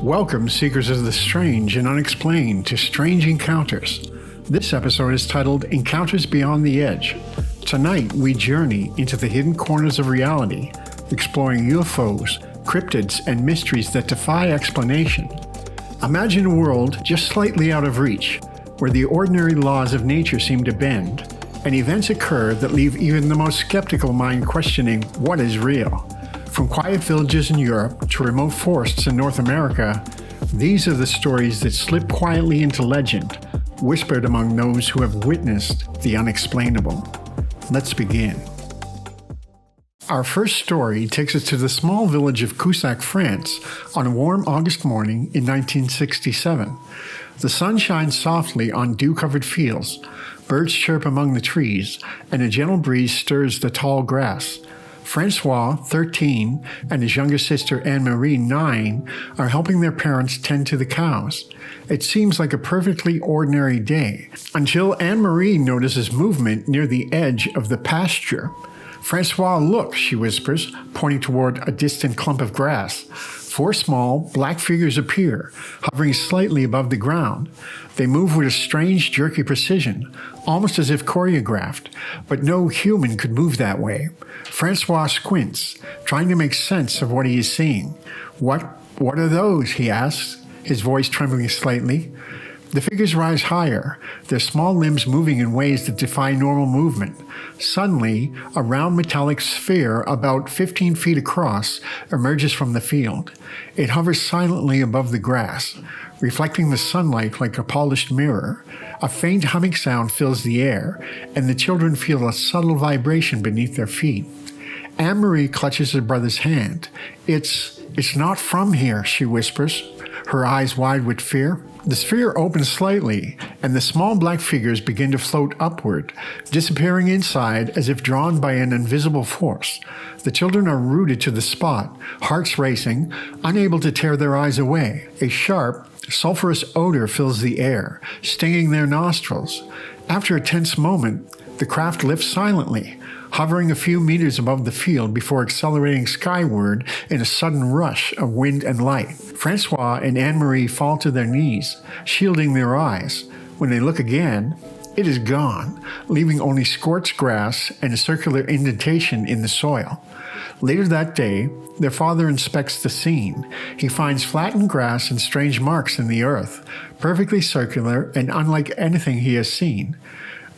Welcome, seekers of the strange and unexplained, to Strange Encounters. This episode is titled Encounters Beyond the Edge. Tonight, we journey into the hidden corners of reality, exploring UFOs, cryptids, and mysteries that defy explanation. Imagine a world just slightly out of reach, where the ordinary laws of nature seem to bend, and events occur that leave even the most skeptical mind questioning what is real. From quiet villages in Europe to remote forests in North America, these are the stories that slip quietly into legend, whispered among those who have witnessed the unexplainable. Let's begin. Our first story takes us to the small village of Cussac, France, on a warm August morning in 1967. The sun shines softly on dew-covered fields, birds chirp among the trees, and a gentle breeze stirs the tall grass. Francois, 13, and his younger sister Anne-Marie, 9, are helping their parents tend to the cows. It seems like a perfectly ordinary day, until Anne-Marie notices movement near the edge of the pasture. "Francois, look," she whispers, pointing toward a distant clump of grass. 4 small, black figures appear, hovering slightly above the ground. They move with a strange, jerky precision, almost as if choreographed, but no human could move that way. Francois squints, trying to make sense of what he is seeing. What are those?" he asks, his voice trembling slightly. The figures rise higher, their small limbs moving in ways that defy normal movement. Suddenly, a round metallic sphere about 15 feet across emerges from the field. It hovers silently above the grass, reflecting the sunlight like a polished mirror. A faint humming sound fills the air, and the children feel a subtle vibration beneath their feet. Anne-Marie clutches her brother's hand. It's not from here," she whispers, her eyes wide with fear. The sphere opens slightly, and the small black figures begin to float upward, disappearing inside as if drawn by an invisible force. The children are rooted to the spot, hearts racing, unable to tear their eyes away. A sharp, sulfurous odor fills the air, stinging their nostrils. After a tense moment, the craft lifts silently, hovering a few meters above the field before accelerating skyward in a sudden rush of wind and light. Francois and Anne-Marie fall to their knees, shielding their eyes. When they look again, it is gone, leaving only scorched grass and a circular indentation in the soil. Later that day, their father inspects the scene. He finds flattened grass and strange marks in the earth, perfectly circular and unlike anything he has seen.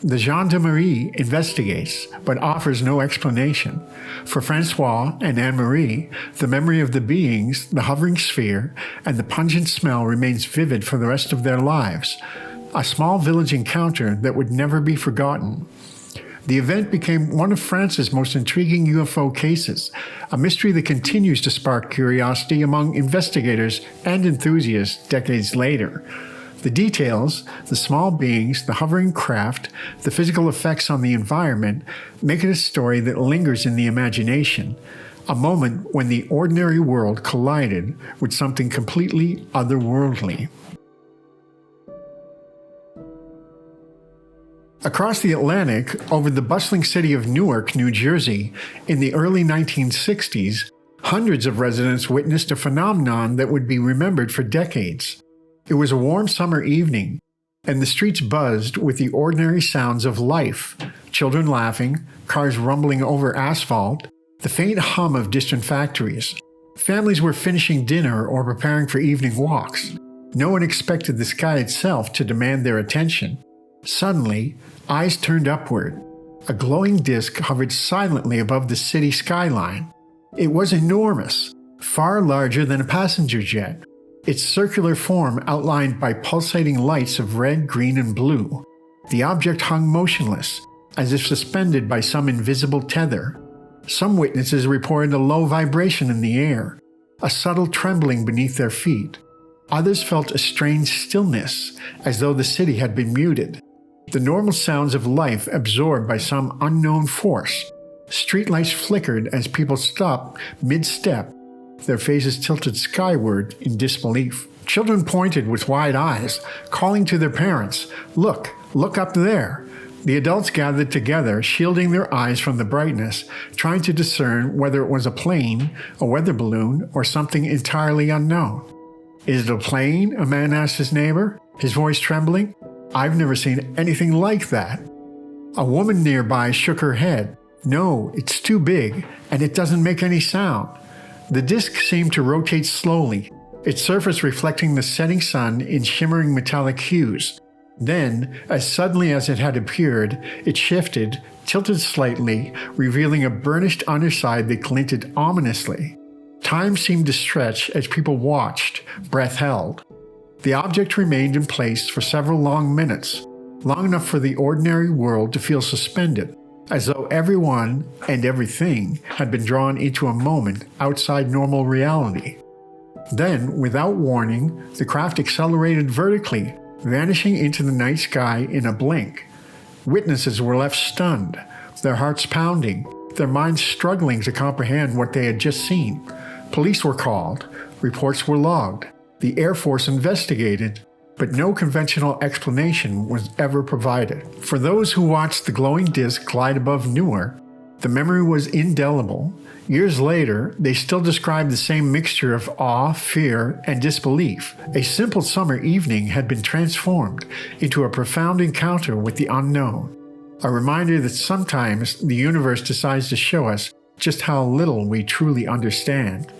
The gendarmerie investigates, but offers no explanation. For Francois and Anne-Marie, the memory of the beings, the hovering sphere, and the pungent smell remains vivid for the rest of their lives. A small village encounter that would never be forgotten. The event became one of France's most intriguing UFO cases, a mystery that continues to spark curiosity among investigators and enthusiasts decades later. The details, the small beings, the hovering craft, the physical effects on the environment, make it a story that lingers in the imagination, a moment when the ordinary world collided with something completely otherworldly. Across the Atlantic, over the bustling city of Newark, New Jersey, in the early 1960s, hundreds of residents witnessed a phenomenon that would be remembered for decades. It was a warm summer evening, and the streets buzzed with the ordinary sounds of life. Children laughing, cars rumbling over asphalt, the faint hum of distant factories. Families were finishing dinner or preparing for evening walks. No one expected the sky itself to demand their attention. Suddenly, eyes turned upward. A glowing disk hovered silently above the city skyline. It was enormous, far larger than a passenger jet. Its circular form outlined by pulsating lights of red, green, and blue. The object hung motionless, as if suspended by some invisible tether. Some witnesses reported a low vibration in the air, a subtle trembling beneath their feet. Others felt a strange stillness, as though the city had been muted. The normal sounds of life absorbed by some unknown force. Streetlights flickered as people stopped mid-step, their faces tilted skyward in disbelief. Children pointed with wide eyes, calling to their parents, look up there." The adults gathered together, shielding their eyes from the brightness, trying to discern whether it was a plane, a weather balloon, or something entirely unknown. Is it a plane? A man asked his neighbor, his voice trembling. I've never seen anything like that. A woman nearby shook her head. No, it's too big, and it doesn't make any sound. The disk seemed to rotate slowly, its surface reflecting the setting sun in shimmering metallic hues. Then, as suddenly as it had appeared, it shifted, tilted slightly, revealing a burnished underside that glinted ominously. Time seemed to stretch as people watched, breath held. The object remained in place for several long minutes, long enough for the ordinary world to feel suspended, as though everyone and everything had been drawn into a moment outside normal reality. Then, without warning, the craft accelerated vertically, vanishing into the night sky in a blink. Witnesses were left stunned, their hearts pounding, their minds struggling to comprehend what they had just seen. Police were called, reports were logged, the Air Force investigated, but no conventional explanation was ever provided. For those who watched the glowing disk glide above Newark, the memory was indelible. Years later, they still described the same mixture of awe, fear, and disbelief. A simple summer evening had been transformed into a profound encounter with the unknown, a reminder that sometimes the universe decides to show us just how little we truly understand.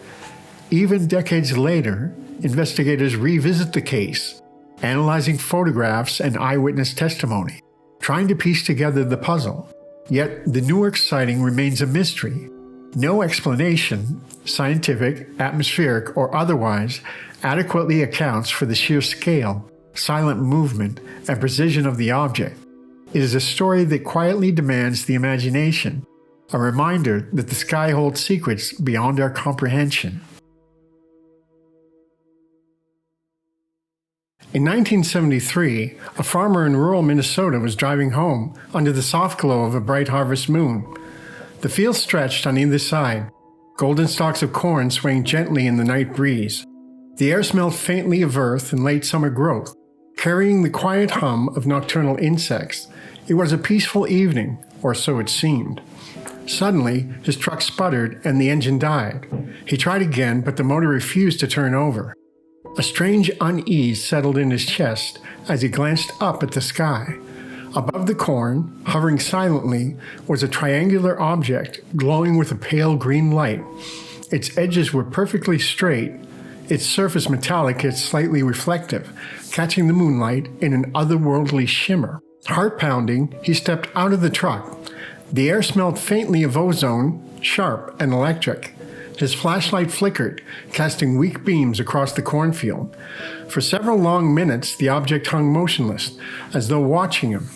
Even decades later, investigators revisit the case, analyzing photographs and eyewitness testimony, trying to piece together the puzzle. Yet the Newark sighting remains a mystery. No explanation, scientific, atmospheric, or otherwise, adequately accounts for the sheer scale, silent movement, and precision of the object. It is a story that quietly demands the imagination, a reminder that the sky holds secrets beyond our comprehension. In 1973, a farmer in rural Minnesota was driving home under the soft glow of a bright harvest moon. The field stretched on either side, golden stalks of corn swaying gently in the night breeze. The air smelled faintly of earth and late summer growth, carrying the quiet hum of nocturnal insects. It was a peaceful evening, or so it seemed. Suddenly, his truck sputtered and the engine died. He tried again, but the motor refused to turn over. A strange unease settled in his chest as he glanced up at the sky. Above the corn, hovering silently, was a triangular object glowing with a pale green light. Its edges were perfectly straight, its surface metallic yet slightly reflective, catching the moonlight in an otherworldly shimmer. Heart-pounding, he stepped out of the truck. The air smelled faintly of ozone, sharp and electric. His flashlight flickered, casting weak beams across the cornfield. For several long minutes, the object hung motionless, as though watching him.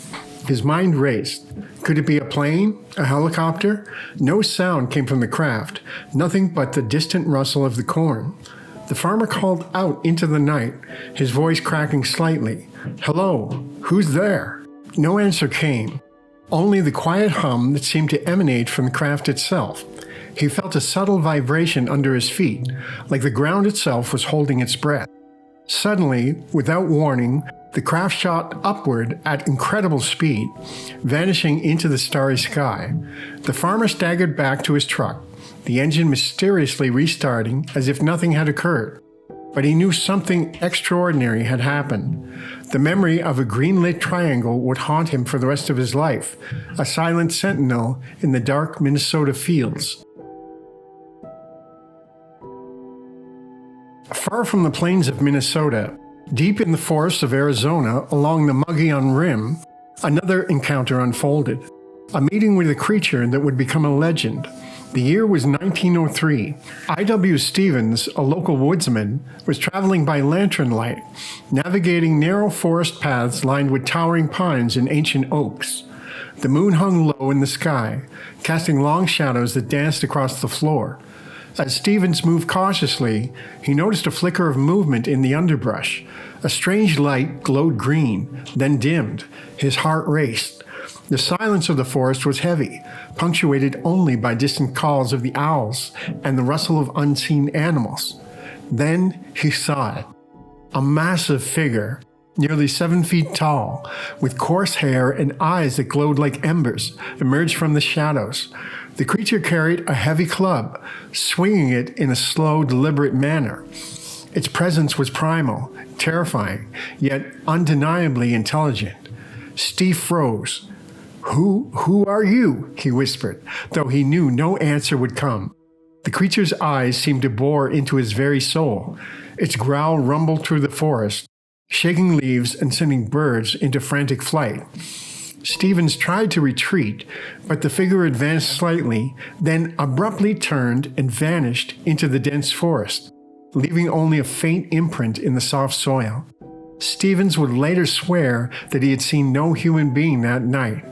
His mind raced. Could it be a plane? A helicopter? No sound came from the craft, nothing but the distant rustle of the corn. The farmer called out into the night, his voice cracking slightly. "Hello, who's there?" No answer came, only the quiet hum that seemed to emanate from the craft itself. He felt a subtle vibration under his feet, like the ground itself was holding its breath. Suddenly, without warning, the craft shot upward at incredible speed, vanishing into the starry sky. The farmer staggered back to his truck, the engine mysteriously restarting as if nothing had occurred. But he knew something extraordinary had happened. The memory of a green-lit triangle would haunt him for the rest of his life, a silent sentinel in the dark Minnesota fields. Far from the plains of Minnesota, deep in the forests of Arizona along the Mogollon Rim, another encounter unfolded. A meeting with a creature that would become a legend. The year was 1903. I.W. Stevens, a local woodsman, was traveling by lantern light, navigating narrow forest paths lined with towering pines and ancient oaks. The moon hung low in the sky, casting long shadows that danced across the floor. As Stevens moved cautiously, he noticed a flicker of movement in the underbrush. A strange light glowed green, then dimmed. His heart raced. The silence of the forest was heavy, punctuated only by distant calls of the owls and the rustle of unseen animals. Then he saw it. A massive figure, nearly 7 feet tall, with coarse hair and eyes that glowed like embers, emerged from the shadows. The creature carried a heavy club, swinging it in a slow, deliberate manner. Its presence was primal, terrifying, yet undeniably intelligent. Steve froze. Who are you?" he whispered, though he knew no answer would come. The creature's eyes seemed to bore into his very soul. Its growl rumbled through the forest, shaking leaves and sending birds into frantic flight. Stevens tried to retreat, but the figure advanced slightly, then abruptly turned and vanished into the dense forest, leaving only a faint imprint in the soft soil. Stevens would later swear that he had seen no human being that night.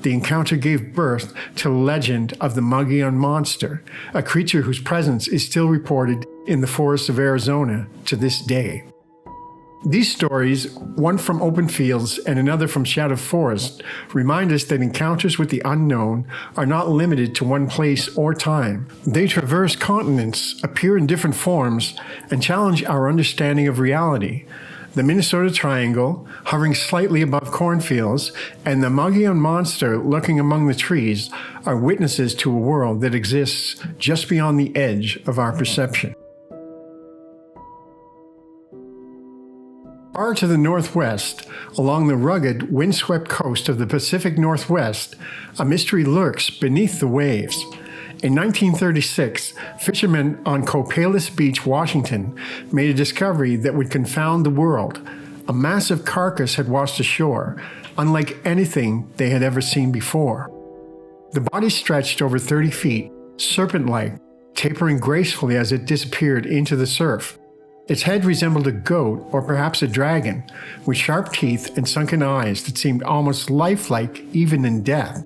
The encounter gave birth to the legend of the Mogollon monster, a creature whose presence is still reported in the forests of Arizona to this day. These stories, one from open fields and another from shadowed forest, remind us that encounters with the unknown are not limited to one place or time. They traverse continents, appear in different forms, and challenge our understanding of reality. The Minnesota Triangle, hovering slightly above Cornfields, and the Mogollon monster lurking among the trees are witnesses to a world that exists just beyond the edge of our perception. Far to the northwest, along the rugged, windswept coast of the Pacific Northwest, a mystery lurks beneath the waves. In 1936, fishermen on Copalis Beach, Washington, made a discovery that would confound the world. A massive carcass had washed ashore, unlike anything they had ever seen before. The body stretched over 30 feet, serpent-like, tapering gracefully as it disappeared into the surf. Its head resembled a goat or perhaps a dragon, with sharp teeth and sunken eyes that seemed almost lifelike even in death.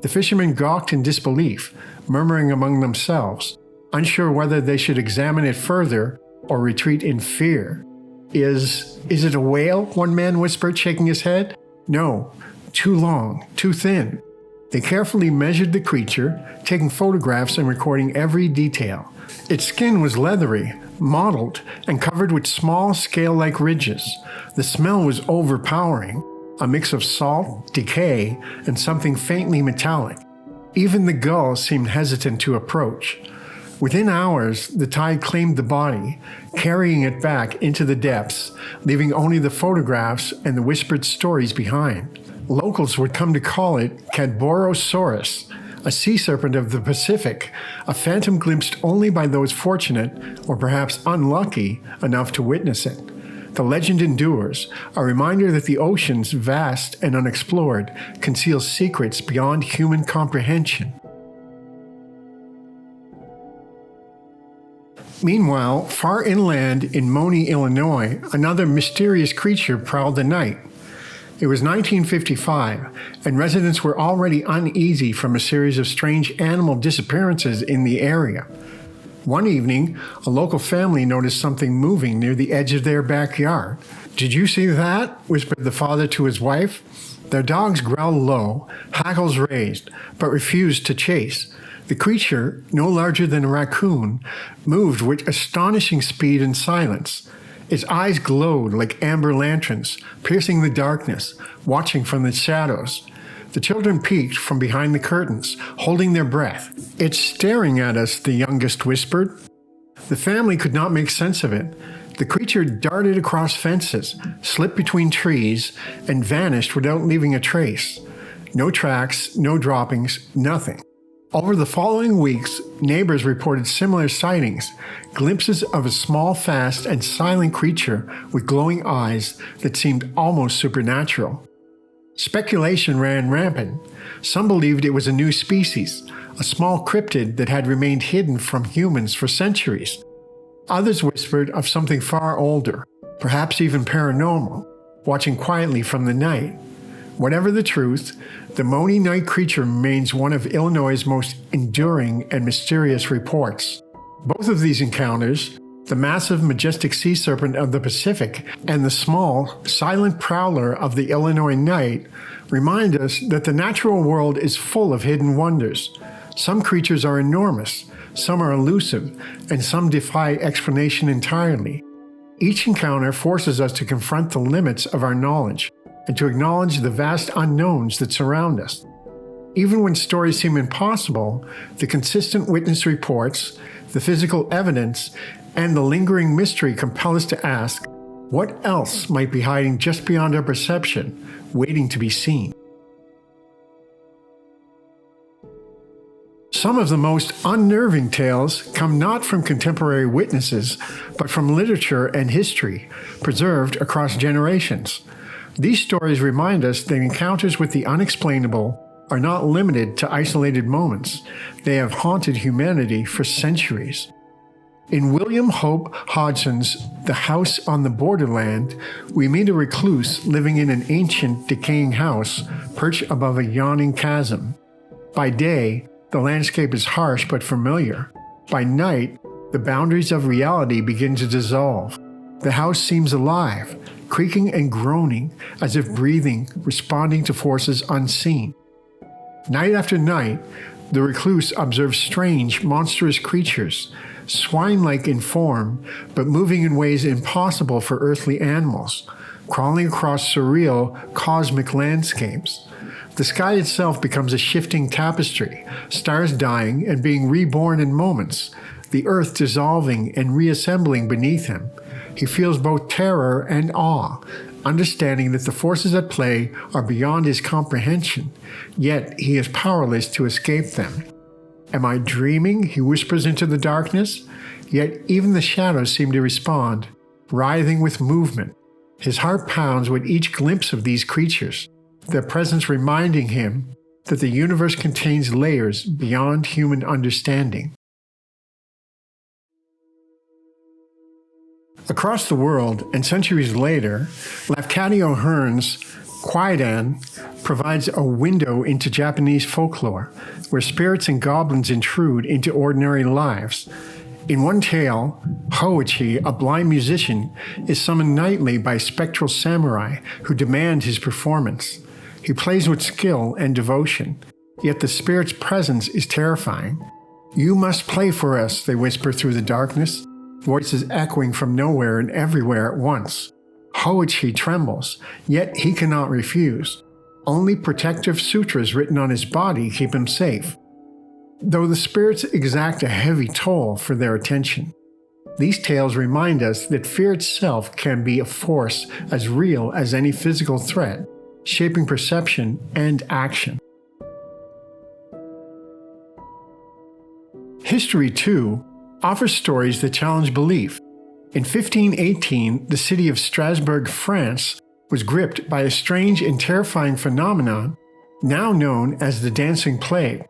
The fishermen gawked in disbelief, murmuring among themselves, unsure whether they should examine it further or retreat in fear. Is it a whale?" one man whispered, shaking his head. "No, too long, too thin." They carefully measured the creature, taking photographs and recording every detail. Its skin was leathery, mottled, and covered with small scale-like ridges. The smell was overpowering, a mix of salt, decay, and something faintly metallic. Even the gulls seemed hesitant to approach. Within hours, the tide claimed the body, carrying it back into the depths, leaving only the photographs and the whispered stories behind. Locals would come to call it Cadborosaurus, a sea serpent of the Pacific, a phantom glimpsed only by those fortunate, or perhaps unlucky, enough to witness it. The legend endures, a reminder that the oceans, vast and unexplored, conceal secrets beyond human comprehension. Meanwhile, far inland in Monee, Illinois, another mysterious creature prowled the night. It was 1955, and residents were already uneasy from a series of strange animal disappearances in the area. One evening, a local family noticed something moving near the edge of their backyard. "Did you see that?" whispered the father to his wife. Their dogs growled low, hackles raised, but refused to chase. The creature, no larger than a raccoon, moved with astonishing speed and silence. Its eyes glowed like amber lanterns, piercing the darkness, watching from the shadows. The children peeked from behind the curtains, holding their breath. "It's staring at us," the youngest whispered. The family could not make sense of it. The creature darted across fences, slipped between trees, and vanished without leaving a trace. No tracks, no droppings, nothing. Over the following weeks, neighbors reported similar sightings, glimpses of a small, fast, and silent creature with glowing eyes that seemed almost supernatural. Speculation ran rampant. Some believed it was a new species, a small cryptid that had remained hidden from humans for centuries. Others whispered of something far older, perhaps even paranormal, watching quietly from the night. Whatever the truth, the Monee night creature remains one of Illinois' most enduring and mysterious reports. Both of these encounters, the massive, majestic sea serpent of the Pacific and the small, silent prowler of the Illinois night, remind us that the natural world is full of hidden wonders. Some creatures are enormous, some are elusive, and some defy explanation entirely. Each encounter forces us to confront the limits of our knowledge and to acknowledge the vast unknowns that surround us. Even when stories seem impossible, the consistent witness reports, the physical evidence, and the lingering mystery compel us to ask, what else might be hiding just beyond our perception, waiting to be seen? Some of the most unnerving tales come not from contemporary witnesses, but from literature and history, preserved across generations. These stories remind us that encounters with the unexplainable are not limited to isolated moments. They have haunted humanity for centuries. In William Hope Hodgson's The House on the Borderland, we meet a recluse living in an ancient, decaying house perched above a yawning chasm. By day, the landscape is harsh but familiar. By night, the boundaries of reality begin to dissolve. The house seems alive, creaking and groaning as if breathing, responding to forces unseen. Night after night, the recluse observes strange, monstrous creatures, swine-like in form, but moving in ways impossible for earthly animals, crawling across surreal, cosmic landscapes. The sky itself becomes a shifting tapestry, stars dying and being reborn in moments, the earth dissolving and reassembling beneath him. He feels both terror and awe, understanding that the forces at play are beyond his comprehension, yet he is powerless to escape them. Am I dreaming? He whispers into the darkness, yet even the shadows seem to respond, writhing with movement. His heart pounds with each glimpse of these creatures, their presence reminding him that the universe contains layers beyond human understanding. Across the world, and centuries later, Lafcadio Hearn's Kwaidan provides a window into Japanese folklore, where spirits and goblins intrude into ordinary lives. In one tale, Hoichi, a blind musician, is summoned nightly by spectral samurai who demand his performance. He plays with skill and devotion, yet the spirit's presence is terrifying. "You must play for us," they whisper through the darkness, voices echoing from nowhere and everywhere at once. Hoichi trembles, yet he cannot refuse. Only protective sutras written on his body keep him safe, though the spirits exact a heavy toll for their attention. These tales remind us that fear itself can be a force as real as any physical threat, shaping perception and action. History, too, offers stories that challenge belief. In 1518, the city of Strasbourg, France, was gripped by a strange and terrifying phenomenon now known as the dancing plague.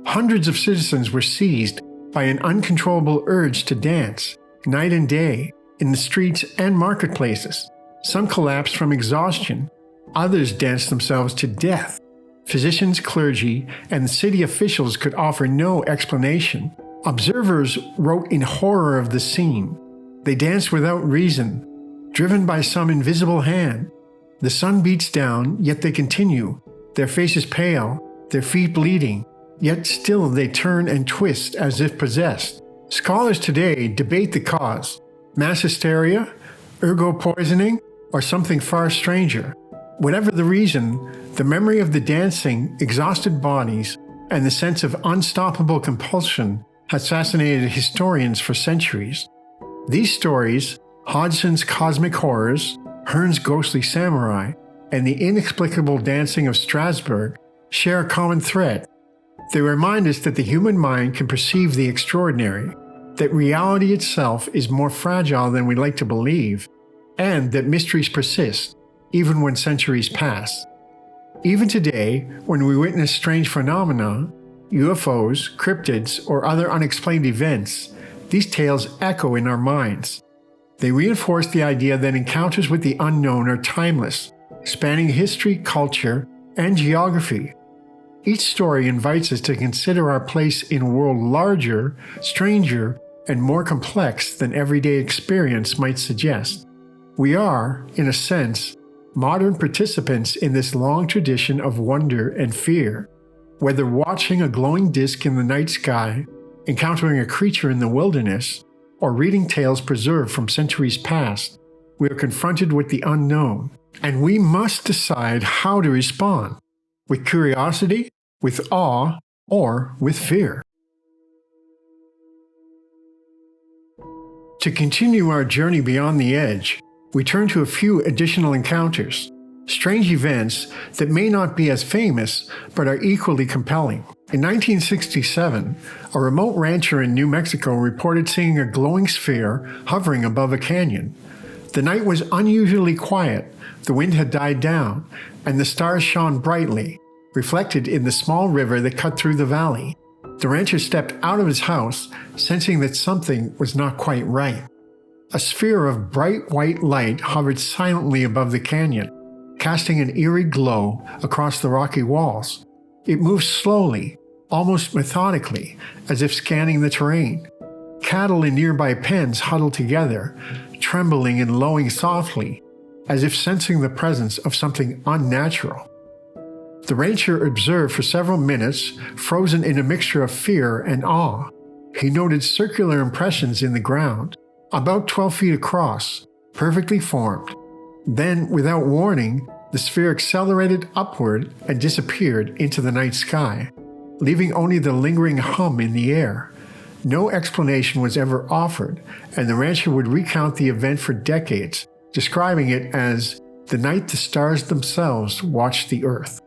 Hundreds of citizens were seized by an uncontrollable urge to dance, night and day, in the streets and marketplaces. Some collapsed from exhaustion. Others danced themselves to death. Physicians, clergy, and city officials could offer no explanation. Observers wrote in horror of the scene. They danced without reason, driven by some invisible hand. The sun beats down, yet they continue, their faces pale, their feet bleeding, yet still they turn and twist as if possessed. Scholars today debate the cause: mass hysteria, ergo poisoning, or something far stranger. Whatever the reason, the memory of the dancing, exhausted bodies, and the sense of unstoppable compulsion has fascinated historians for centuries. These stories, Hodgson's cosmic horrors, Hearn's ghostly samurai, and the inexplicable dancing of Strasbourg, share a common thread. They remind us that the human mind can perceive the extraordinary, that reality itself is more fragile than we like to believe, and that mysteries persist, even when centuries pass. Even today, when we witness strange phenomena, UFOs, cryptids, or other unexplained events, these tales echo in our minds. They reinforce the idea that encounters with the unknown are timeless, spanning history, culture, and geography. Each story invites us to consider our place in a world larger, stranger, and more complex than everyday experience might suggest. We are, in a sense, modern participants in this long tradition of wonder and fear. Whether watching a glowing disk in the night sky, encountering a creature in the wilderness, or reading tales preserved from centuries past, we are confronted with the unknown, and we must decide how to respond: with curiosity, with awe, or with fear. To continue our journey beyond the edge, we turn to a few additional encounters, strange events that may not be as famous but are equally compelling. In 1967, a remote rancher in New Mexico reported seeing a glowing sphere hovering above a canyon. The night was unusually quiet, the wind had died down, and the stars shone brightly, reflected in the small river that cut through the valley. The rancher stepped out of his house, sensing that something was not quite right. A sphere of bright white light hovered silently above the canyon, casting an eerie glow across the rocky walls. It moved slowly, almost methodically, as if scanning the terrain. Cattle in nearby pens huddled together, trembling and lowing softly, as if sensing the presence of something unnatural. The rancher observed for several minutes, frozen in a mixture of fear and awe. He noted circular impressions in the ground, about 12 feet across, perfectly formed. Then, without warning, the sphere accelerated upward and disappeared into the night sky, leaving only the lingering hum in the air. No explanation was ever offered, and the rancher would recount the event for decades, describing it as the night the stars themselves watched the earth.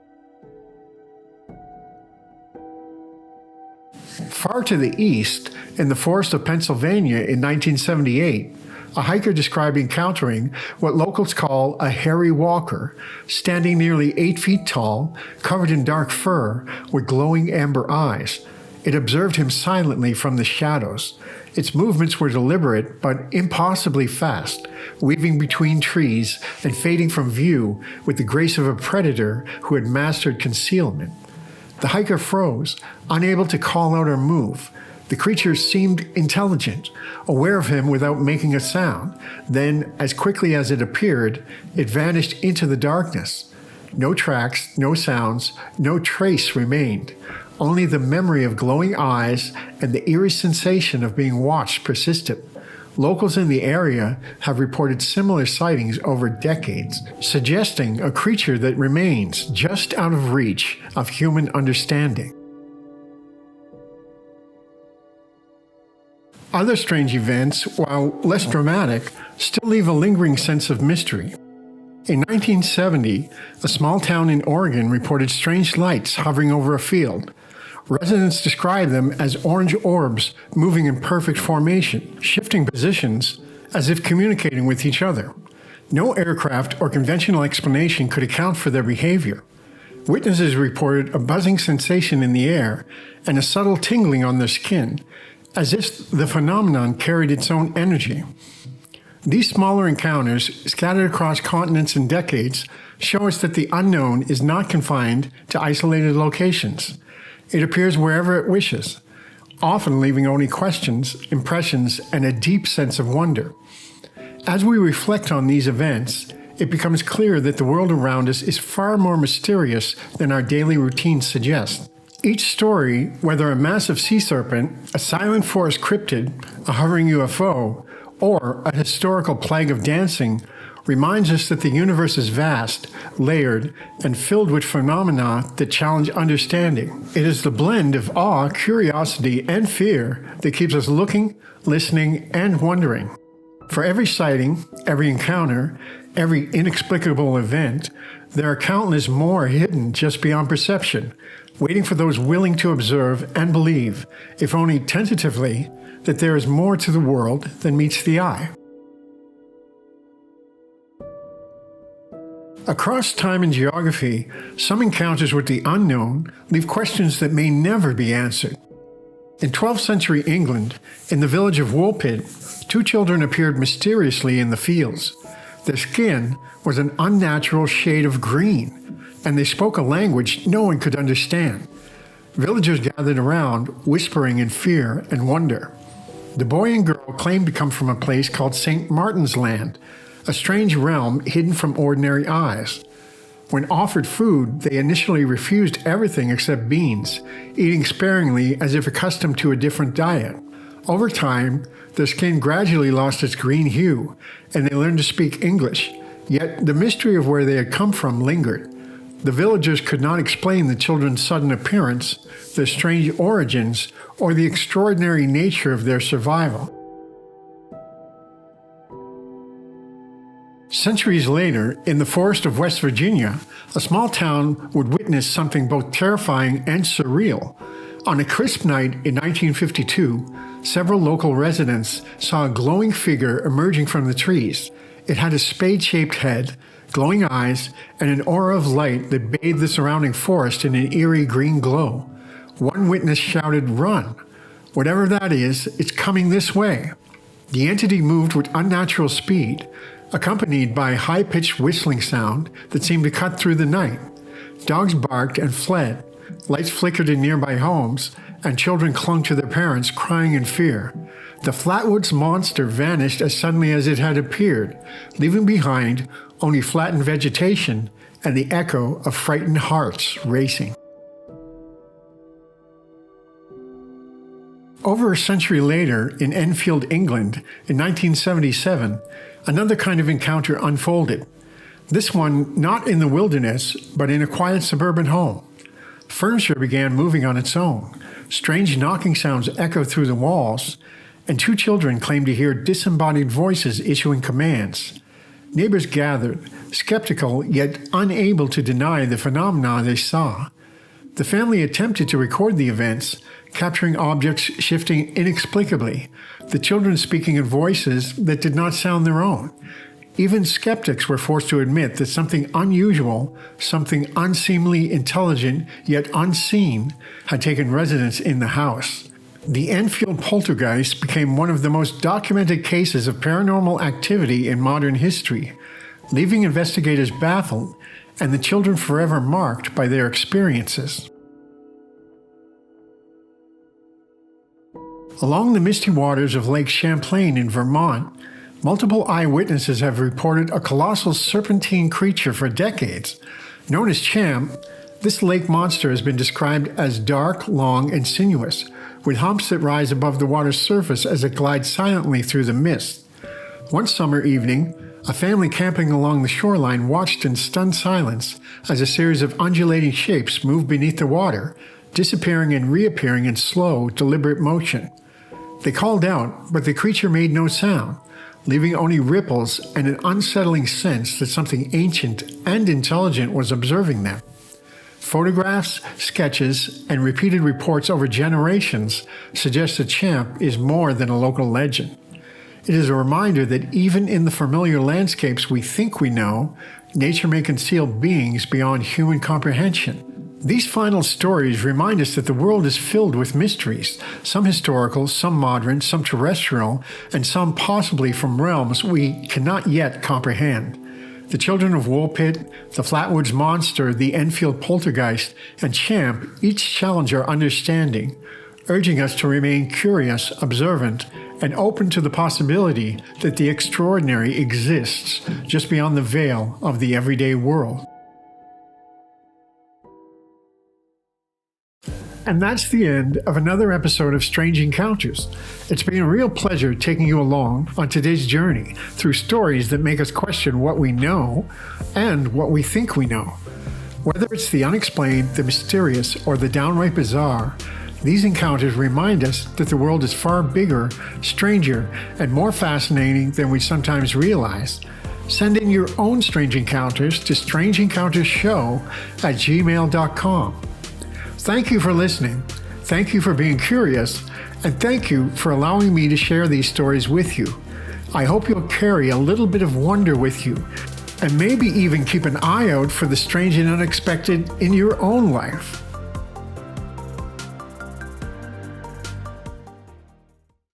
Far to the east, in the forest of Pennsylvania in 1978, a hiker described encountering what locals call a hairy walker, standing nearly 8 feet tall, covered in dark fur, with glowing amber eyes. It observed him silently from the shadows. Its movements were deliberate but impossibly fast, weaving between trees and fading from view with the grace of a predator who had mastered concealment. The hiker froze, unable to call out or move. The creature seemed intelligent, aware of him without making a sound. Then, as quickly as it appeared, it vanished into the darkness. No tracks, no sounds, no trace remained. Only the memory of glowing eyes and the eerie sensation of being watched persisted. Locals in the area have reported similar sightings over decades, suggesting a creature that remains just out of reach of human understanding. Other strange events, while less dramatic, still leave a lingering sense of mystery. In 1970, a small town in Oregon reported strange lights hovering over a field. Residents describe them as orange orbs moving in perfect formation, shifting positions as if communicating with each other. No aircraft or conventional explanation could account for their behavior. Witnesses reported a buzzing sensation in the air and a subtle tingling on their skin, as if the phenomenon carried its own energy. These smaller encounters, scattered across continents and decades, show us that the unknown is not confined to isolated locations. It appears wherever it wishes, often leaving only questions, impressions, and a deep sense of wonder. As we reflect on these events, it becomes clear that the world around us is far more mysterious than our daily routines suggest. Each story, whether a massive sea serpent, a silent forest cryptid, a hovering UFO, or a historical plague of dancing, reminds us that the universe is vast, layered, and filled with phenomena that challenge understanding. It is the blend of awe, curiosity, and fear that keeps us looking, listening, and wondering. For every sighting, every encounter, every inexplicable event, there are countless more hidden just beyond perception, waiting for those willing to observe and believe, if only tentatively, that there is more to the world than meets the eye. Across time and geography, some encounters with the unknown leave questions that may never be answered. In 12th century England, in the village of Woolpit, 2 children appeared mysteriously in the fields. Their skin was an unnatural shade of green, and they spoke a language no one could understand. Villagers gathered around, whispering in fear and wonder. The boy and girl claimed to come from a place called St. Martin's Land, a strange realm hidden from ordinary eyes. When offered food, they initially refused everything except beans, eating sparingly as if accustomed to a different diet. Over time, their skin gradually lost its green hue, and they learned to speak English, yet the mystery of where they had come from lingered. The villagers could not explain the children's sudden appearance, their strange origins, or the extraordinary nature of their survival. Centuries later, in the forest of West Virginia, a small town would witness something both terrifying and surreal. On a crisp night in 1952, several local residents saw a glowing figure emerging from the trees. It had a spade-shaped head, glowing eyes, and an aura of light that bathed the surrounding forest in an eerie green glow. One witness shouted, "Run! Whatever that is, it's coming this way." The entity moved with unnatural speed, accompanied by a high-pitched whistling sound that seemed to cut through the night. Dogs barked and fled, lights flickered in nearby homes, and children clung to their parents, crying in fear. The Flatwoods monster vanished as suddenly as it had appeared, leaving behind only flattened vegetation and the echo of frightened hearts racing. Over a century later, in Enfield, England, in 1977, another kind of encounter unfolded. This one not in the wilderness, but in a quiet suburban home. Furniture began moving on its own. Strange knocking sounds echoed through the walls, and two children claimed to hear disembodied voices issuing commands. Neighbors gathered, skeptical yet unable to deny the phenomena they saw. The family attempted to record the events, capturing objects shifting inexplicably, the children speaking in voices that did not sound their own. Even skeptics were forced to admit that something unusual, something unseemly intelligent yet unseen, had taken residence in the house. The Enfield Poltergeist became one of the most documented cases of paranormal activity in modern history, leaving investigators baffled and the children forever marked by their experiences. Along the misty waters of Lake Champlain in Vermont, multiple eyewitnesses have reported a colossal serpentine creature for decades. Known as Champ, this lake monster has been described as dark, long, and sinuous, with humps that rise above the water's surface as it glides silently through the mist. One summer evening, a family camping along the shoreline watched in stunned silence as a series of undulating shapes moved beneath the water, disappearing and reappearing in slow, deliberate motion. They called out, but the creature made no sound, leaving only ripples and an unsettling sense that something ancient and intelligent was observing them. Photographs, sketches, and repeated reports over generations suggest that Champ is more than a local legend. It is a reminder that even in the familiar landscapes we think we know, nature may conceal beings beyond human comprehension. These final stories remind us that the world is filled with mysteries, some historical, some modern, some terrestrial, and some possibly from realms we cannot yet comprehend. The children of Woolpit, the Flatwoods monster, the Enfield Poltergeist, and Champ each challenge our understanding, urging us to remain curious, observant, and open to the possibility that the extraordinary exists just beyond the veil of the everyday world. And that's the end of another episode of Strange Encounters. It's been a real pleasure taking you along on today's journey through stories that make us question what we know and what we think we know. Whether it's the unexplained, the mysterious, or the downright bizarre, these encounters remind us that the world is far bigger, stranger, and more fascinating than we sometimes realize. Send in your own strange encounters to strangeencountersshow@gmail.com. Thank you for listening, thank you for being curious, and thank you for allowing me to share these stories with you. I hope you'll carry a little bit of wonder with you, and maybe even keep an eye out for the strange and unexpected in your own life.